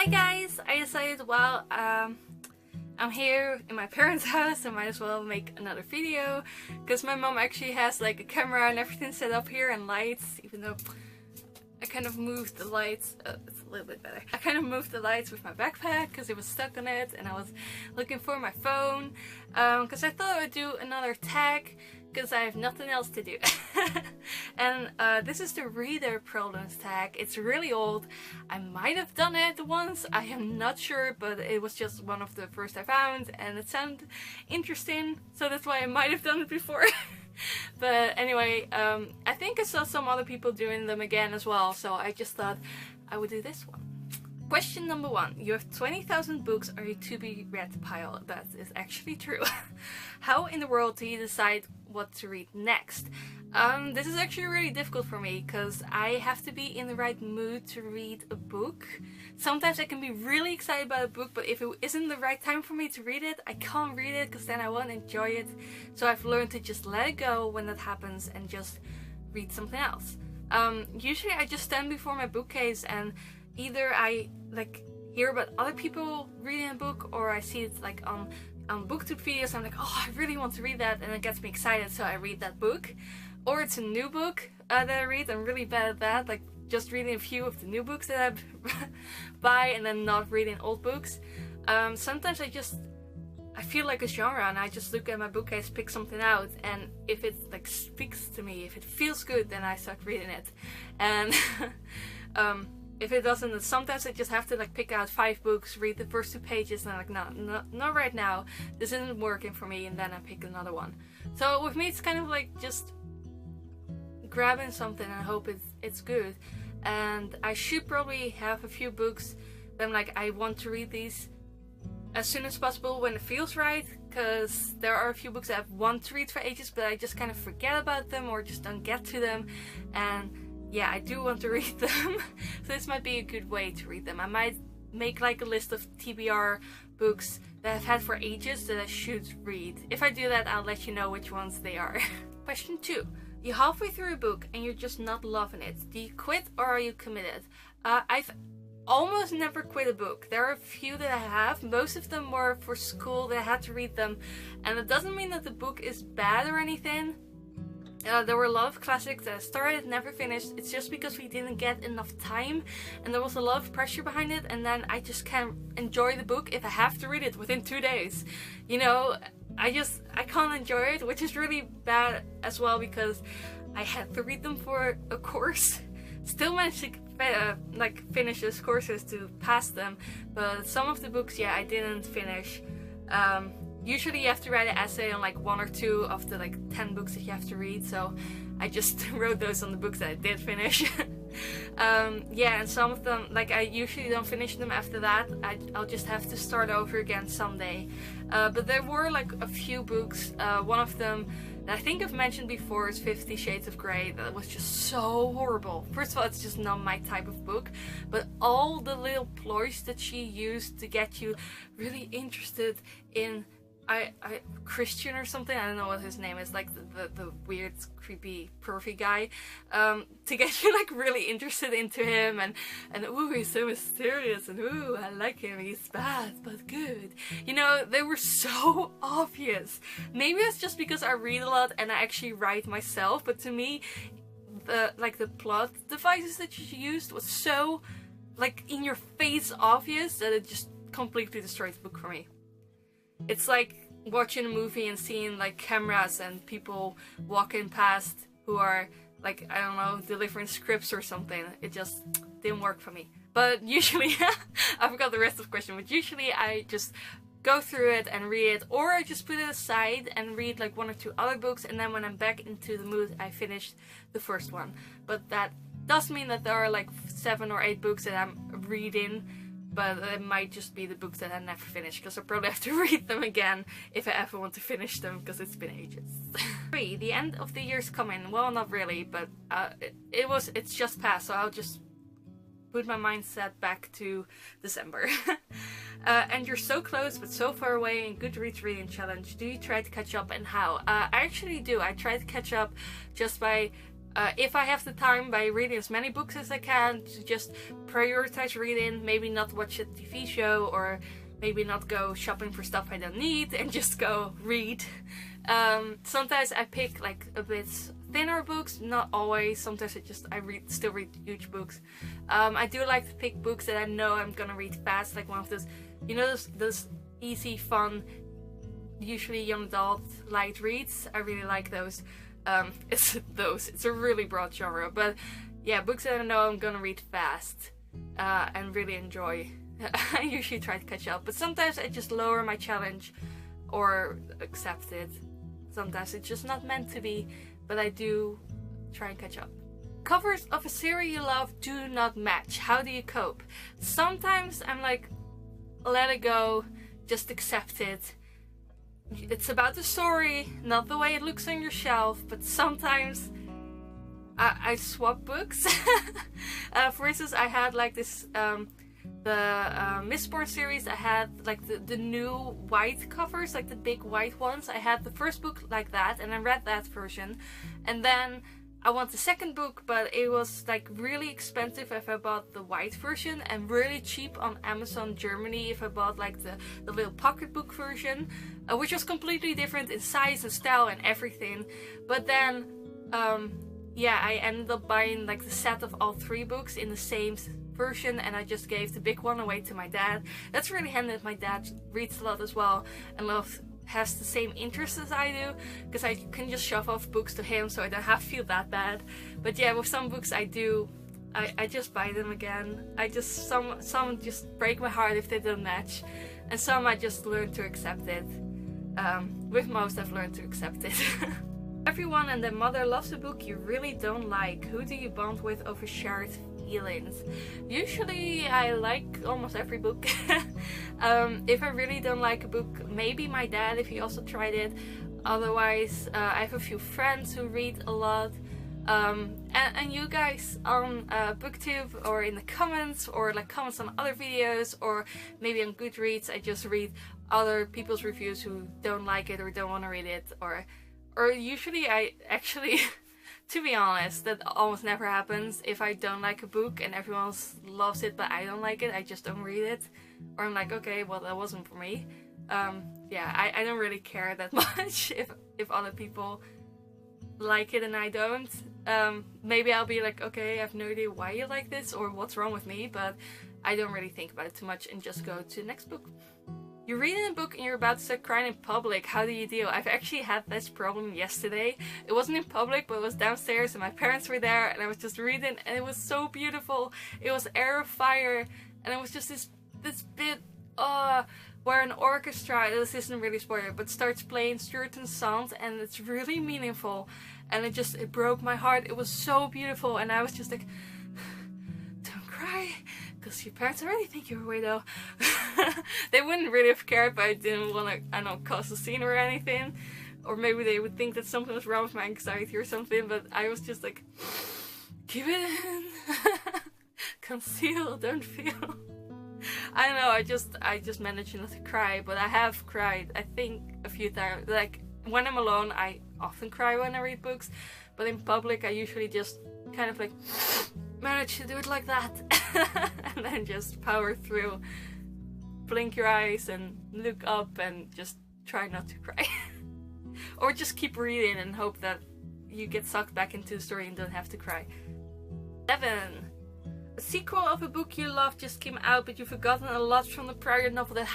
guys! I decided, well, I'm here in my parents' house, I might as well make another video, because my mom actually has like a camera and everything set up here and lights, even though I kind of moved the lights. It's a little bit better. I kind of moved the lights with my backpack because it was stuck on it, and I was looking for my phone because I thought I would do another tag because I have nothing else to do. And this is the reader problems tag. It's really old. I might have done it once, I am not sure, but it was just one of the first I found and it sounded interesting, so that's why I might have done it before. But anyway, I think I saw some other people doing them again as well, so I just thought I would do this one. Question number 1. You have 20,000 books on your to-be-read pile. That is actually true. How in the world do you decide what to read next? This is actually really difficult for me because I have to be in the right mood to read a book. Sometimes I can be really excited about a book, but if it isn't the right time for me to read it, I can't read it because then I won't enjoy it. So I've learned to just let it go when that happens and just read something else. Usually I just stand before my bookcase and either I like hear about other people reading a book, or I see it like on booktube videos. I'm like, oh, I really want to read that, and it gets me excited, so I read that book. Or it's a new book that I read. I'm really bad at that, like just reading a few of the new books that I buy and then not reading old books. Sometimes I feel like a genre and I just look at my bookcase, pick something out, and if it like speaks to me, if it feels good, then I start reading it. And if it doesn't, sometimes I just have to like pick out 5 books, read the first 2 pages, and I'm like, no, not right now, this isn't working for me, and then I pick another one. So with me it's kind of like just grabbing something and hope it's good. And I should probably have a few books that I'm like, I want to read these as soon as possible when it feels right, because there are a few books that I want to read for ages, but I just kind of forget about them or just don't get to them. And yeah, I do want to read them. So this might be a good way to read them. I might make like a list of TBR books that I've had for ages that I should read. If I do that, I'll let you know which ones they are. Question 2. You're halfway through a book and you're just not loving it. Do you quit or are you committed? I've almost never quit a book. There are a few that I have. Most of them were for school that I had to read them. And it doesn't mean that the book is bad or anything. There were a lot of classics that I started, never finished. It's just because we didn't get enough time and there was a lot of pressure behind it, and then I just can't enjoy the book if I have to read it within 2 days. You know, I can't enjoy it, which is really bad as well because I had to read them for a course. Still managed to like finish those courses to pass them, but some of the books, yeah, I didn't finish. Usually you have to write an essay on like 1 or 2 of the like 10 books that you have to read, so I just wrote those on the books that I did finish. Yeah, and some of them, like I usually don't finish them after that. I'll just have to start over again someday. But there were like a few books. One of them that I think I've mentioned before is 50 Shades of Grey. That was just so horrible. First of all, it's just not my type of book, but all the little ploys that she used to get you really interested in Christian or something, I don't know what his name is, like the weird, creepy, pervy guy, to get you like really interested into him, and ooh, he's so mysterious, and ooh, I like him, he's bad but good. You know, they were so obvious. Maybe it's just because I read a lot and I actually write myself, but to me, the plot devices that she used was so like in your face obvious that it just completely destroyed the book for me. It's like watching a movie and seeing like cameras and people walking past who are like, I don't know, delivering scripts or something. It just didn't work for me. But usually, I forgot the rest of the question, but usually I just go through it and read it, or I just put it aside and read like 1 or 2 other books, and then when I'm back into the mood, I finished the first one. But that does mean that there are like 7 or 8 books that I'm reading, but it might just be the books that I never finished, because I probably have to read them again if I ever want to finish them, because it's been ages. 3. The end of the year's coming. Well, not really, but it's just passed, so I'll just put my mindset back to December. And you're so close but so far away in Goodreads reading challenge. Do you try to catch up, and how? I actually do. I try to catch up just by if I have the time, by reading as many books as I can, to just prioritize reading, maybe not watch a TV show, or maybe not go shopping for stuff I don't need, and just go read. Sometimes I pick like a bit thinner books, not always. Sometimes I still read huge books. I do like to pick books that I know I'm gonna read fast, like one of those, you know, those easy, fun, usually young adult light reads. I really like those. It's a really broad genre, but yeah, books that I know I'm gonna read fast and really enjoy. I usually try to catch up, but sometimes I just lower my challenge or accept it. Sometimes it's just not meant to be, but I do try and catch up. Covers of a series you love do not match. How do you cope? Sometimes I'm like, let it go, just accept it. It's about the story, not the way it looks on your shelf, but sometimes I swap books. For instance, I had like this, the Mistborn series, I had like the new white covers, like the big white ones. I had the first book like that, and I read that version. And then I want the second book, but it was like really expensive if I bought the white version, and really cheap on Amazon Germany if I bought like the little pocketbook version, which was completely different in size and style and everything. But then, yeah, I ended up buying like the set of all three books in the same version, and I just gave the big one away to my dad. That's really handy that my dad reads a lot as well, and has the same interests as I do, because I can just shove off books to him, so I don't have to feel that bad. But yeah, with some books I just buy them again. Some just break my heart if they don't match, and some I just learn to accept it. With most I've learned to accept it. Everyone and their mother loves a book you really don't like. Who do you bond with over shared feelings? Usually I like almost every book. If I really don't like a book, maybe my dad, if he also tried it. Otherwise, I have a few friends who read a lot. And you guys on BookTube, or in the comments, or like comments on other videos, or maybe on Goodreads, I just read other people's reviews who don't like it or don't want to read it, or usually I actually to be honest, that almost never happens. If I don't like a book and everyone else loves it but I don't like it, I just don't read it. Or I'm like, okay, well, that wasn't for me. Yeah, I don't really care that much if other people like it and I don't. Maybe I'll be like, okay, I have no idea why you like this or what's wrong with me, but I don't really think about it too much and just go to the next book. You're reading a book and you're about to start crying in public. How do you deal? I've actually had this problem yesterday. It wasn't in public, but it was downstairs and my parents were there, and I was just reading, and it was so beautiful. It was Air of Fire, and it was just this bit where an orchestra, this isn't really spoiler, but starts playing Stuart and Sons, and it's really meaningful, and it broke my heart. It was so beautiful, and I was just like, don't cry, because your parents already think you're a weirdo. They wouldn't really have cared, but I didn't want to, I don't know, cause a scene or anything. Or maybe they would think that something was wrong with my anxiety or something, but I was just like, keep it in. Conceal, don't feel. I don't know, I just managed not to cry, but I have cried, I think, a few times. Like, when I'm alone, I often cry when I read books, but in public, I usually just kind of like manage to do it like that. And then just power through. Blink your eyes and look up and just try not to cry. Or just keep reading and hope that you get sucked back into the story and don't have to cry. 7. A sequel of a book you love just came out, but you've forgotten a lot from the prior novel. That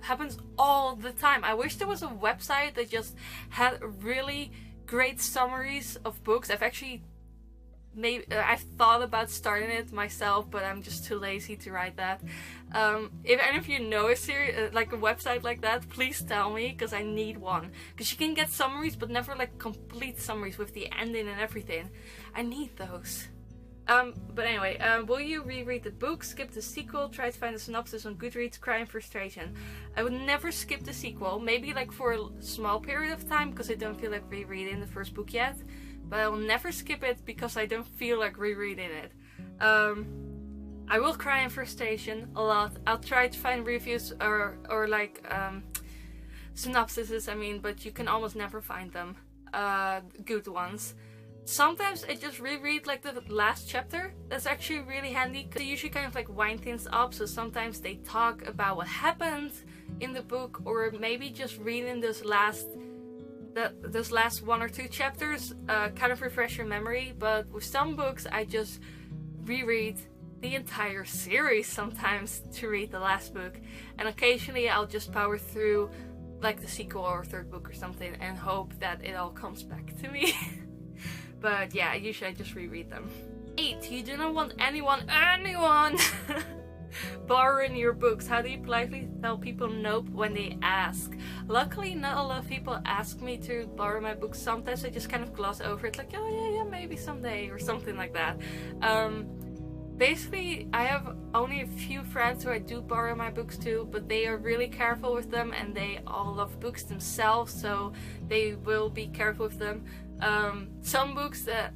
happens all the time. I wish there was a website that just had really great summaries of books. I've thought about starting it myself, but I'm just too lazy to write that. If any of you know a series, like a website like that, please tell me, because I need one. Because you can get summaries, but never like complete summaries with the ending and everything. I need those. But anyway, will you reread the book, skip the sequel, try to find a synopsis on Goodreads, cry in frustration? I would never skip the sequel, maybe like for a small period of time, because I don't feel like rereading the first book yet. But I will never skip it because I don't feel like rereading it. I will cry in frustration a lot. I'll try to find reviews or like synopsises, I mean, but you can almost never find them. Good ones. Sometimes I just reread like the last chapter. That's actually really handy because they usually kind of like wind things up. So sometimes they talk about what happened in the book, or maybe just reading those last 1 or 2 chapters kind of refresh your memory. But with some books I just reread the entire series sometimes to read the last book, and occasionally I'll just power through like the sequel or 3rd book or something and hope that it all comes back to me. But yeah, usually I just reread them. 8. You do not want anyone borrowing your books. How do you politely tell people nope when they ask? Luckily, not a lot of people ask me to borrow my books. Sometimes I just kind of gloss over it, like, oh yeah, maybe someday, or something like that. Basically, I have only a few friends who I do borrow my books to, but they are really careful with them, and they all love books themselves, so they will be careful with them. Some books that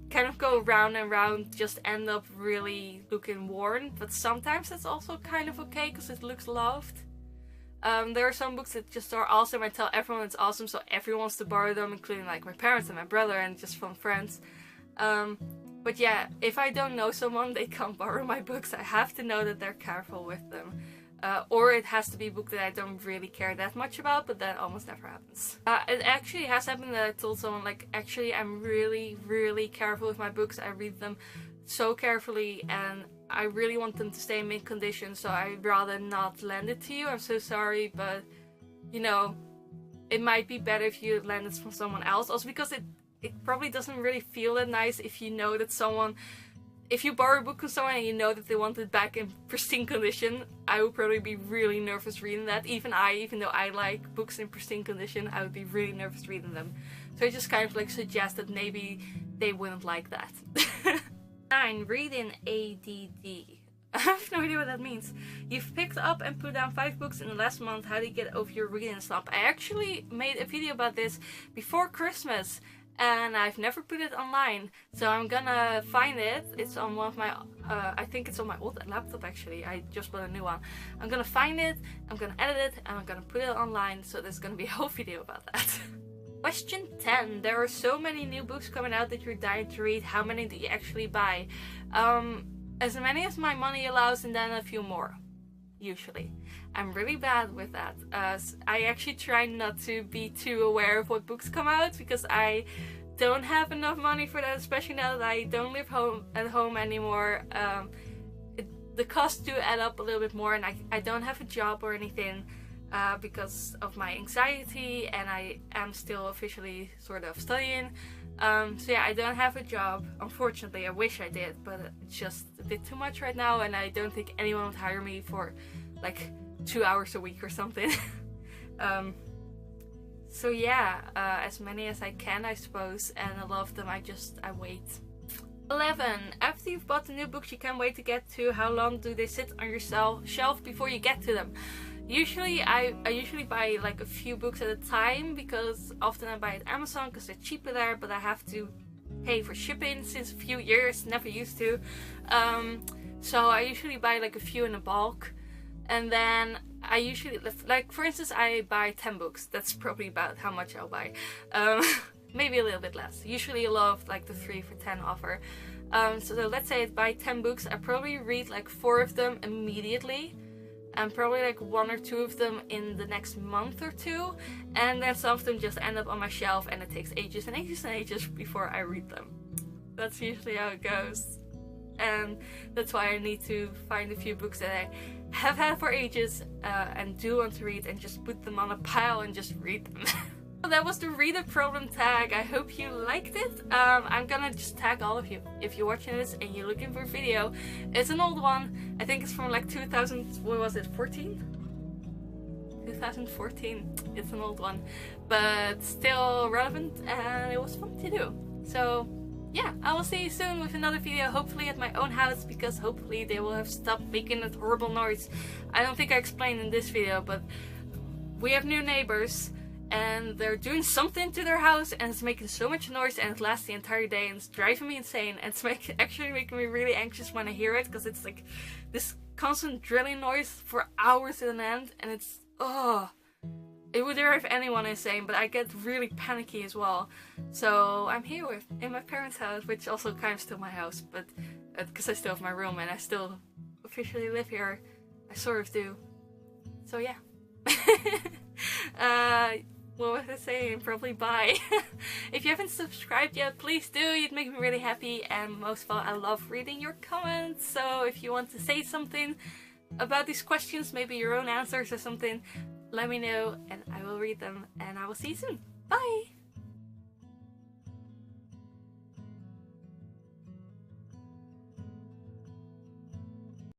kind of go round and round just end up really looking worn, but sometimes that's also kind of okay because it looks loved. There are some books that just are awesome. I tell everyone it's awesome, so everyone wants to borrow them, including like my parents and my brother and just from friends. But yeah, if I don't know someone, they can't borrow my books. I have to know that they're careful with them. Or it has to be a book that I don't really care that much about, but that almost never happens. It actually has happened that I told someone, like, actually I'm really careful with my books. I read them so carefully and I really want them to stay in mint condition, so I'd rather not lend it to you. I'm so sorry, but you know, it might be better if you lend it from someone else. Also because it probably doesn't really feel that nice if you know that someone, if you borrow a book from someone and you know that they want it back in pristine condition. I would probably be really nervous reading that. Even though I like books in pristine condition, I would be really nervous reading them. So I just kind of like suggest that maybe they wouldn't like that. 9. Reading ADD. I have no idea what that means. You've picked up and put down 5 books in the last month. How do you get over your reading slump? I actually made a video about this before Christmas, and I've never put it online, so I'm gonna find it. It's on one of my, I think it's on my old laptop actually. I just bought a new one. I'm gonna find it, I'm gonna edit it, and I'm gonna put it online, so there's gonna be a whole video about that. Question 10. There are so many new books coming out that you're dying to read. How many do you actually buy? As many as my money allows, and then a few more. Usually. I'm really bad with that. I actually try not to be too aware of what books come out because I don't have enough money for that, especially now that I don't live at home anymore. The costs do add up a little bit more, and I don't have a job or anything because of my anxiety, and I am still officially sort of studying. So yeah, I don't have a job, unfortunately. I wish I did, but it's just a bit too much right now, and I don't think anyone would hire me for like 2 hours a week or something. So yeah, as many as I can, I suppose, and a lot of them I wait. 11. After you've bought the new books you can't wait to get to, how long do they sit on your shelf before you get to them? Usually I usually buy like a few books at a time, because often I buy at Amazon because they're cheaper there, but I have to pay for shipping since a few years, never used to. So I usually buy like a few in a bulk, and then I usually, like for instance, I buy 10 books. That's probably about how much I'll buy. Maybe a little bit less. Usually I love like the 3 for 10 offer. So let's say I buy 10 books, I probably read like 4 of them immediately, and probably like 1 or 2 of them in the next month or 2, and then some of them just end up on my shelf and it takes ages and ages and ages before I read them. That's usually how it goes, and that's why I need to find a few books that I have had for ages and do want to read, and just put them on a pile and just read them. That was the reader problem tag. I hope you liked it. I'm gonna just tag all of you. If you're watching this and you're looking for a video, it's an old one. I think it's from like 2000, what was it, 14? 2014. It's an old one, but still relevant, and it was fun to do. So yeah, I will see you soon with another video, hopefully at my own house, because hopefully they will have stopped making that horrible noise. I don't think I explained in this video, but we have new neighbors, and they're doing something to their house, and it's making so much noise, and it lasts the entire day, and it's driving me insane, and it's actually making me really anxious when I hear it, because it's like this constant drilling noise for hours at an end, and it's, oh, it would drive anyone insane, but I get really panicky as well. So I'm here in my parents' house, which also kind of still my house, but because I still have my room and I still officially live here, I sort of do. So yeah. What was I saying? Probably bye. If you haven't subscribed yet, please do. You'd make me really happy, and most of all, I love reading your comments. So if you want to say something about these questions, maybe your own answers or something, let me know and I will read them, and I will see you soon. Bye!